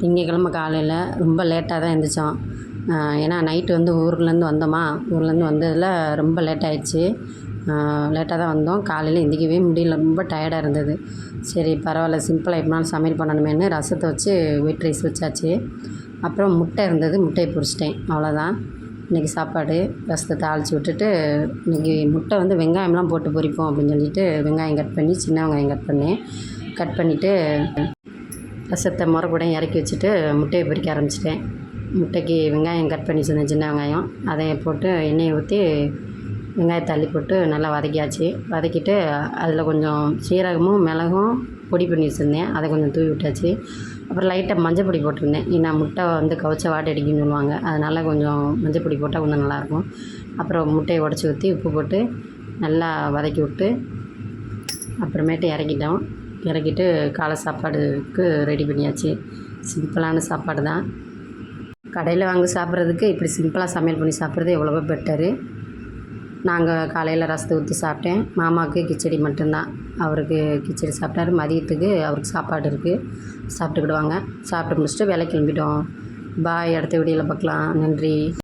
திங்கக்கிழமை காலையில் ரொம்ப லேட்டாக தான் எழுந்திரிச்சோம். ஏன்னா நைட்டு வந்து ஊர்லேருந்து வந்தோமா, ஊர்லேருந்து வந்ததில் ரொம்ப லேட் ஆகிடுச்சி. லேட்டாக தான் வந்தோம். காலையில் எந்திரிக்கவே முடியல, ரொம்ப டயர்டாக இருந்தது. சரி பரவாயில்ல, சிம்பிளாக எப்படினாலும் சமையல் பண்ணணுமேனு ரசத்தை வச்சு ஒயிட் ரைஸ் வச்சாச்சு. அப்புறம் முட்டை இருந்தது, முட்டையை பொரிச்சிட்டேன், அவ்வளோதான் இன்றைக்கி சாப்பாடு. ரசத்தை தாளித்து விட்டுட்டு இன்றைக்கி முட்டை வந்து வெங்காயம்லாம் போட்டு பொரிப்போம் அப்படின்னு சொல்லிட்டு வெங்காயம் கட் பண்ணி, சின்ன வெங்காயம் கட் பண்ணேன். கட் பண்ணிவிட்டு ரசத்தை முறக்கூடையும் இறக்கி வச்சுட்டு முட்டையை பொரிக்க ஆரம்பிச்சிட்டேன். முட்டைக்கு வெங்காயம் கட் பண்ணி வச்சுருந்தேன், சின்ன வெங்காயம். அதை போட்டு எண்ணெயை ஊற்றி வெங்காயத்தை அள்ளி போட்டு நல்லா வதக்கியாச்சு. வதக்கிட்டு அதில் கொஞ்சம் சீரகமும் மிளகும் பொடி பண்ணி வச்சுருந்தேன், அதை கொஞ்சம் தூவி விட்டாச்சு. அப்புறம் லைட்டாக மஞ்சள் பொடி போட்டிருந்தேன். ஏன்னா முட்டை வந்து கவுச்ச வாட்டை அடிக்குன்னு சொல்லுவாங்க, அதனால் கொஞ்சம் மஞ்சள் பொடி போட்டால் கொஞ்சம் நல்லாயிருக்கும். அப்புறம் முட்டையை உடச்சி ஊற்றி உப்பு போட்டு நல்லா வதக்கி விட்டு அப்புறமேட்டு இறக்கிட்டோம். இறக்கிட்டு காலை சாப்பாடுக்கு ரெடி பண்ணியாச்சு. சிம்பிளான சாப்பாடு தான். கடையில் வாங்கி சாப்பிட்றதுக்கு இப்படி சிம்பிளாக சமையல் பண்ணி சாப்பிட்றது எவ்வளவோ பெட்டரு. நாங்கள் காலையில் ரசத்தை ஊற்றி சாப்பிட்டேன். மாமாவுக்கு கிச்சடி மட்டும்தான், அவருக்கு கிச்சடி சாப்பிட்டாரு. மதியத்துக்கு அவருக்கு சாப்பாடு இருக்குது, சாப்பிட்டுக்கிடுவாங்க. சாப்பிட்டு முடிச்சுட்டு வேலை கிளம்பிட்டோம். பாய், அடுத்த வீடியோவில் பார்க்கலாம். நன்றி.